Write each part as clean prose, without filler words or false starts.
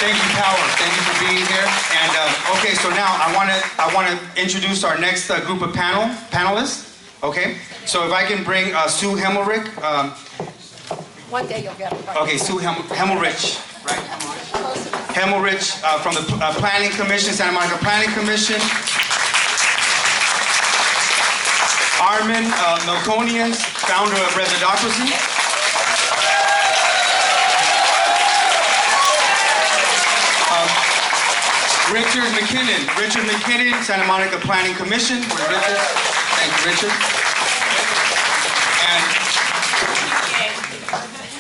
Thank you, Power. Thank you for being here. And okay, so now I want to introduce our next group of panelists. Okay, so if I can bring Sue Hemmelrich. One day you'll get it right. Okay, Sue Hemmelrich, right? Hemmelrich from the Planning Commission, Santa Monica Planning Commission. Armin Melkonian, founder of Residocracy. Richard McKinnon, Santa Monica Planning Commission. Where's Richard? Thank you, Richard. And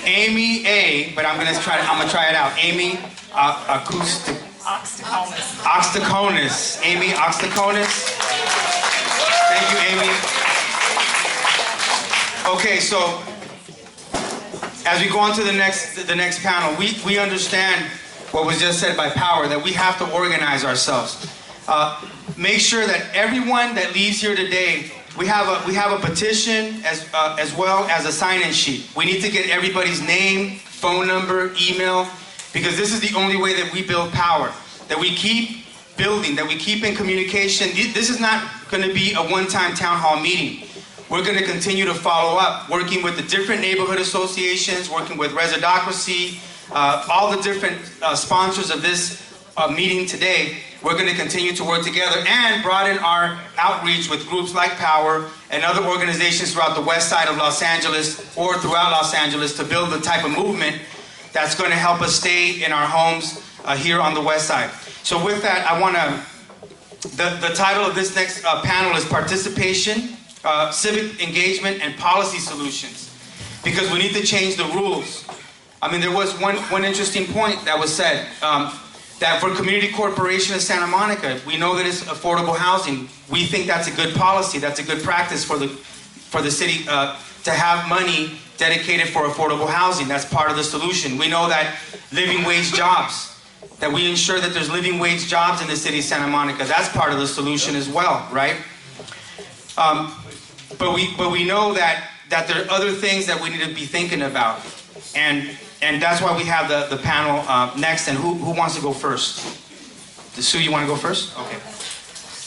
Amy A, but I'm gonna try it out. Amy Oxtaconis. Amy Oxtaconis. Thank you, Amy. Okay, so as we go on to the next panel, we understand what was just said by Power, that we have to organize ourselves. Make sure that everyone that leaves here today, we have a petition as well as a sign-in sheet. We need to get everybody's name, phone number, email, because this is the only way that we build power, that we keep building, that we keep in communication. This is not going to be a one-time town hall meeting. We're going to continue to follow up, working with the different neighborhood associations, working with Residocracy, all the different sponsors of this meeting today. We're going to continue to work together and broaden our outreach with groups like Power and other organizations throughout the west side of Los Angeles or throughout Los Angeles to build the type of movement that's going to help us stay in our homes here on the west side. So with that, I want to, the title of this next panel is Participation, Civic Engagement, and Policy Solutions, because we need to change the rules. I mean, there was one interesting point that was said, that for Community Corporation of Santa Monica, we know that it's affordable housing. We think that's a good policy, that's a good practice for the city to have money dedicated for affordable housing. That's part of the solution. We know that living wage jobs, that we ensure that there's living wage jobs in the city of Santa Monica. That's part of the solution as well, right? But we know that there are other things that we need to be thinking about. And that's why we have the panel next. And who wants to go first? Sue, you want to go first? Okay.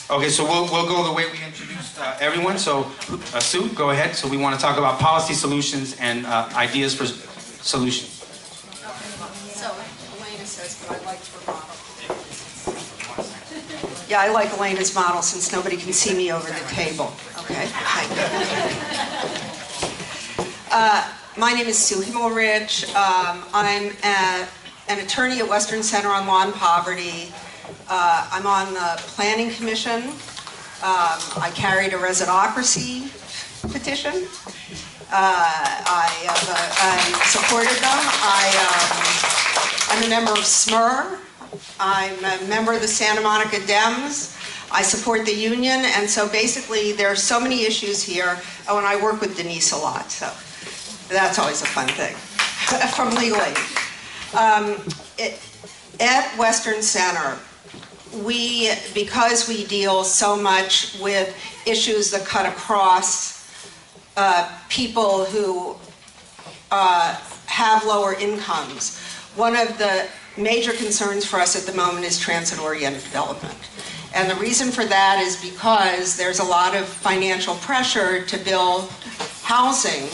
Okay, so we'll go the way we introduced everyone. So Sue, go ahead. So we want to talk about policy solutions and ideas for solutions. So Elena says, but I like her model. Yeah, I like Elena's model since nobody can see me over the table. Okay, thank you. My name is Sue Himmelrich. I'm an attorney at Western Center on Law and Poverty. I'm on the Planning Commission. I carried a Residocracy petition. I supported them. I'm a member of SMER. I'm a member of the Santa Monica Dems. I support the union, and so basically there are so many issues here. Oh, and I work with Denise a lot, so that's always a fun thing from Legal Aid. At Western Center, because we deal so much with issues that cut across people who have lower incomes, one of the major concerns for us at the moment is transit-oriented development. And the reason for that is because there's a lot of financial pressure to build housing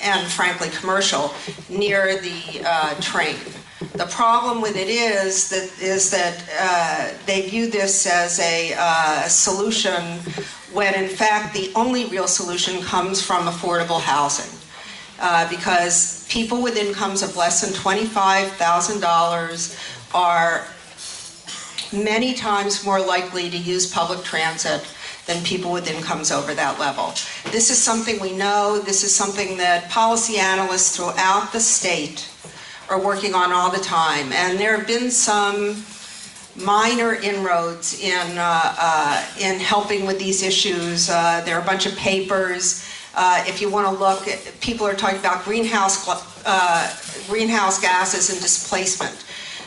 and frankly commercial near the train. The problem with it is that they view this as a solution when in fact the only real solution comes from affordable housing. Because people with incomes of less than $25,000 are many times more likely to use public transit than people with incomes over that level. This is something we know. This is something that policy analysts throughout the state are working on all the time. And there have been some minor inroads in helping with these issues. There are a bunch of papers. If you want to look, people are talking about greenhouse gases and displacement.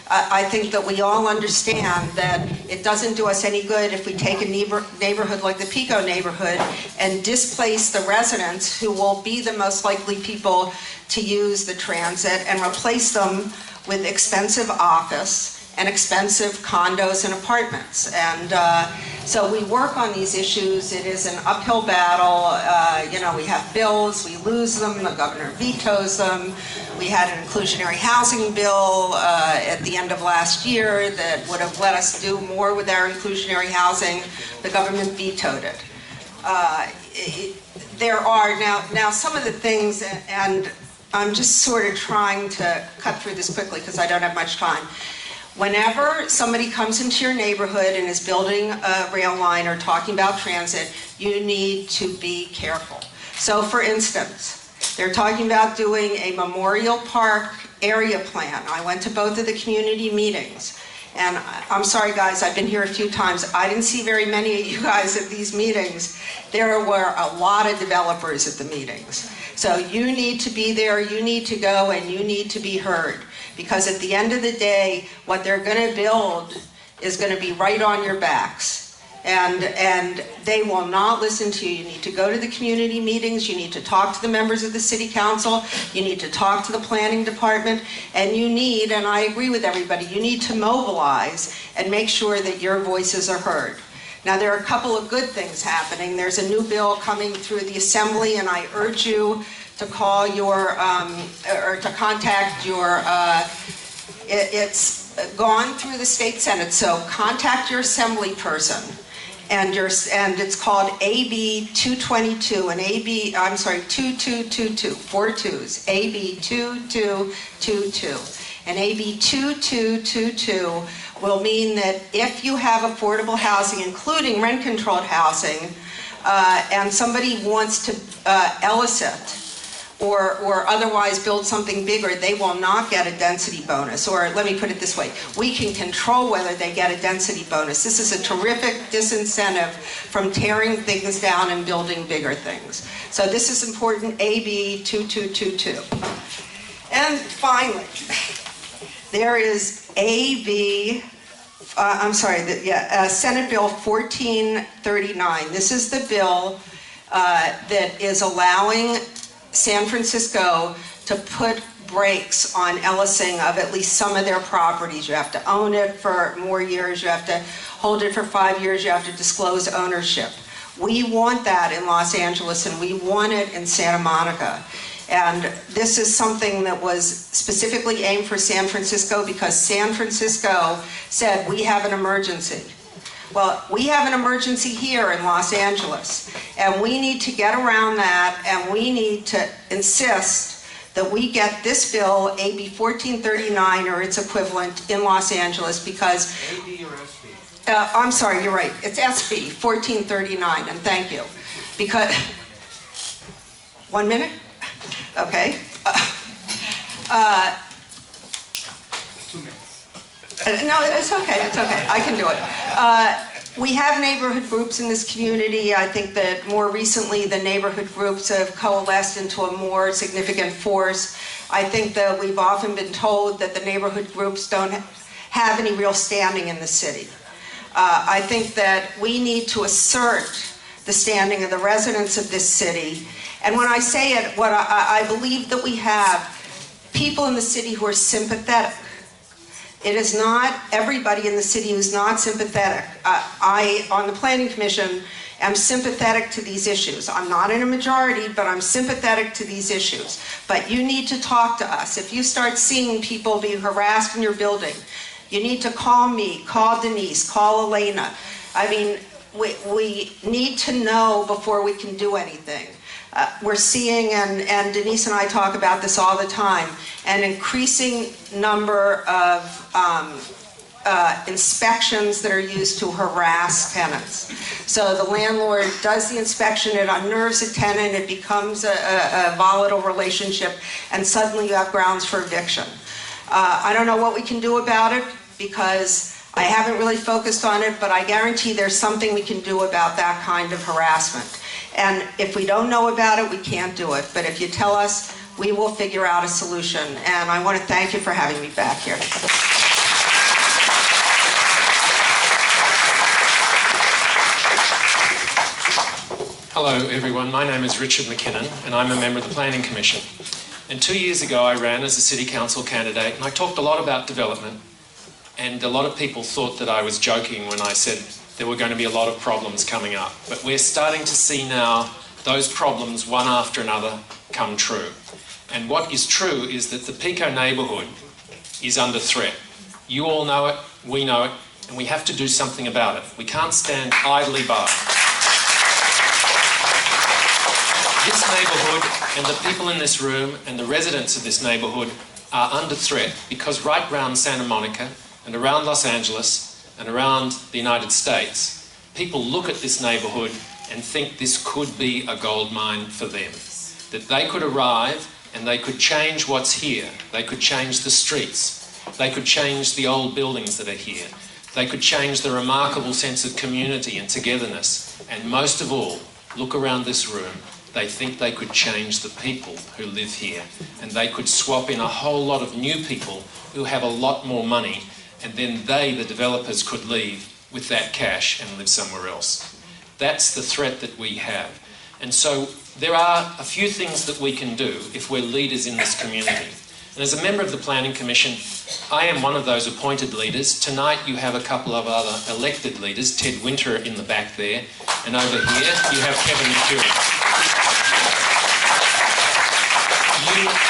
I think that we all understand that it doesn't do us any good if we take a neighborhood like the Pico neighborhood and displace the residents who will be the most likely people to use the transit and replace them with expensive office and expensive condos and apartments. And so we work on these issues. It is an uphill battle. We have bills, we lose them, the governor vetoes them. We had an inclusionary housing bill at the end of last year that would have let us do more with our inclusionary housing. The government vetoed it. There are now some of the things, and I'm just sort of trying to cut through this quickly because I don't have much time. Whenever somebody comes into your neighborhood and is building a rail line or talking about transit, you need to be careful. So for instance, they're talking about doing a Memorial Park area plan. I went to both of the community meetings. And I'm sorry guys, I've been here a few times. I didn't see very many of you guys at these meetings. There were a lot of developers at the meetings. So you need to be there, you need to go, and you need to be heard. Because at the end of the day, what they're going to build is going to be right on your backs. And they will not listen to you. You need to go to the community meetings, you need to talk to the members of the city council, you need to talk to the planning department, and you need, and I agree with everybody, you need to mobilize and make sure that your voices are heard. Now there are a couple of good things happening. There's a new bill coming through the assembly, and I urge you to call your, or to contact your, it's gone through the state senate, so contact your assembly person, and it's called AB 222, and 2222, 4 twos, AB 2222. And AB 2222 will mean that if you have affordable housing, including rent-controlled housing, and somebody wants to elicit or otherwise build something bigger, they will not get a density bonus. Or let me put it this way, we can control whether they get a density bonus. This is a terrific disincentive from tearing things down and building bigger things. So this is important, AB 2222. And finally, there is Senate Bill 1439. This is the bill that is allowing San Francisco to put brakes on ellising of at least some of their properties. You have to own it for more years, you have to hold it for 5 years, you have to disclose ownership. We want that in Los Angeles, and we want it in Santa Monica. And this is something that was specifically aimed for San Francisco because San Francisco said, we have an emergency. Well, we have an emergency here in Los Angeles, and we need to get around that, and we need to insist that we get this bill, AB 1439 or its equivalent, in Los Angeles because... AB or SB? I'm sorry, you're right. It's SB 1439, and thank you. Because... 1 minute? Okay. 2 minutes. No, it's okay, I can do it. We have neighborhood groups in this community. I think that more recently the neighborhood groups have coalesced into a more significant force. I think that we've often been told that the neighborhood groups don't have any real standing in the city. I think that we need to assert the standing of the residents of this city. And when I say it, what I believe that we have people in the city who are sympathetic. It is not everybody in the city who's not sympathetic. I, on the Planning Commission, am sympathetic to these issues. I'm not in a majority, but I'm sympathetic to these issues. But you need to talk to us. If you start seeing people being harassed in your building, you need to call me, call Denise, call Elena. I mean, we need to know before we can do anything. We're seeing, and Denise and I talk about this all the time, an increasing number of inspections that are used to harass tenants. So the landlord does the inspection, it unnerves a tenant, it becomes a volatile relationship, and suddenly you have grounds for eviction. I don't know what we can do about it because I haven't really focused on it, but I guarantee there's something we can do about that kind of harassment. And if we don't know about it, we can't do it. But if you tell us, we will figure out a solution. And I want to thank you for having me back here. Hello everyone, my name is Richard McKinnon and I'm a member of the Planning Commission. And 2 years ago I ran as a City Council candidate and I talked a lot about development, and a lot of people thought that I was joking when I said there were going to be a lot of problems coming up. But we're starting to see now those problems one after another come true. And what is true is that the Pico neighbourhood is under threat. You all know it, we know it, and we have to do something about it. We can't stand idly by. This neighbourhood and the people in this room and the residents of this neighbourhood are under threat because right round Santa Monica and around Los Angeles and around the United States, people look at this neighbourhood and think this could be a gold mine for them. That they could arrive and they could change what's here. They could change the streets. They could change the old buildings that are here. They could change the remarkable sense of community and togetherness. And most of all, look around this room. They think they could change the people who live here, and they could swap in a whole lot of new people who have a lot more money, and then they, the developers, could leave with that cash and live somewhere else. That's the threat that we have. And so there are a few things that we can do if we're leaders in this community. And as a member of the Planning Commission, I am one of those appointed leaders. Tonight you have a couple of other elected leaders, Ted Winter in the back there, and over here you have Kevin McCurry.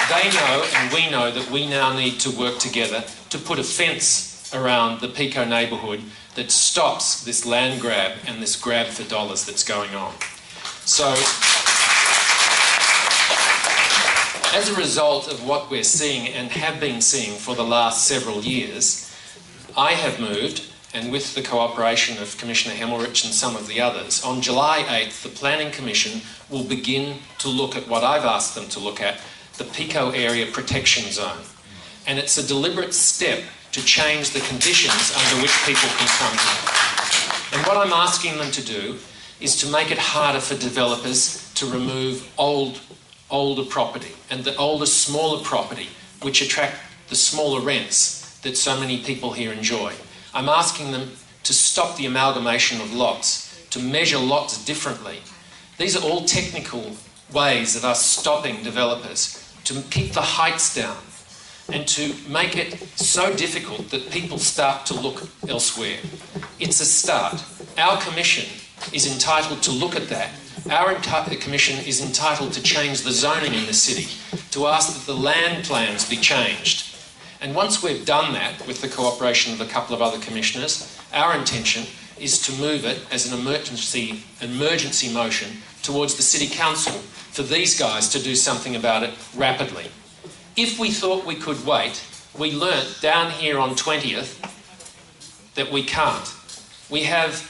They know and we know that we now need to work together to put a fence around the Pico neighbourhood that stops this land grab and this grab for dollars that's going on. So, as a result of what we're seeing and have been seeing for the last several years, I have moved, and with the cooperation of Commissioner Hemmelrich and some of the others, on July 8th the Planning Commission will begin to look at what I've asked them to look at, the Pico Area Protection Zone. And it's a deliberate step to change the conditions under which people can come here. And what I'm asking them to do is to make it harder for developers to remove older property, and the older, smaller property, which attract the smaller rents that so many people here enjoy. I'm asking them to stop the amalgamation of lots, to measure lots differently. These are all technical ways of us stopping developers, to keep the heights down and to make it so difficult that people start to look elsewhere. It's a start. Our commission is entitled to look at that. Our commission is entitled to change the zoning in the city, to ask that the land plans be changed. And once we've done that, with the cooperation of a couple of other commissioners, our intention is to move it as an emergency motion towards the City Council for these guys to do something about it rapidly. If we thought we could wait, we learnt down here on 20th that we can't. We have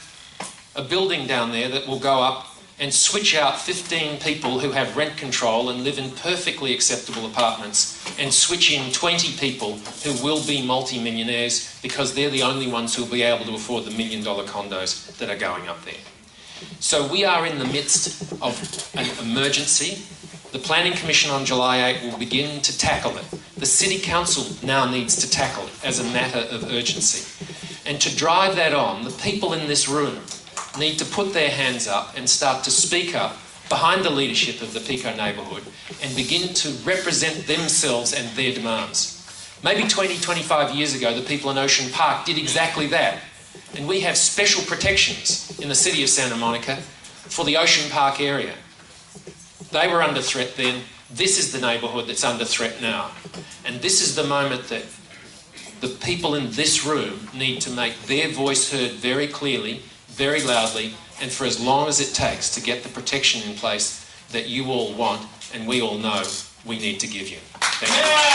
a building down there that will go up and switch out 15 people who have rent control and live in perfectly acceptable apartments, and switch in 20 people who will be multi-millionaires because they're the only ones who will be able to afford the $1 million condos that are going up there. So we are in the midst of an emergency. The Planning Commission on July 8 will begin to tackle it. The City Council now needs to tackle it as a matter of urgency. And to drive that on, the people in this room need to put their hands up and start to speak up behind the leadership of the Pico neighbourhood and begin to represent themselves and their demands. Maybe 20, 25 years ago, the people in Ocean Park did exactly that. And we have special protections in the city of Santa Monica for the Ocean Park area. They were under threat then. This is the neighbourhood that's under threat now. And this is the moment that the people in this room need to make their voice heard very clearly, very loudly, and for as long as it takes to get the protection in place that you all want and we all know we need to give you. Thank you.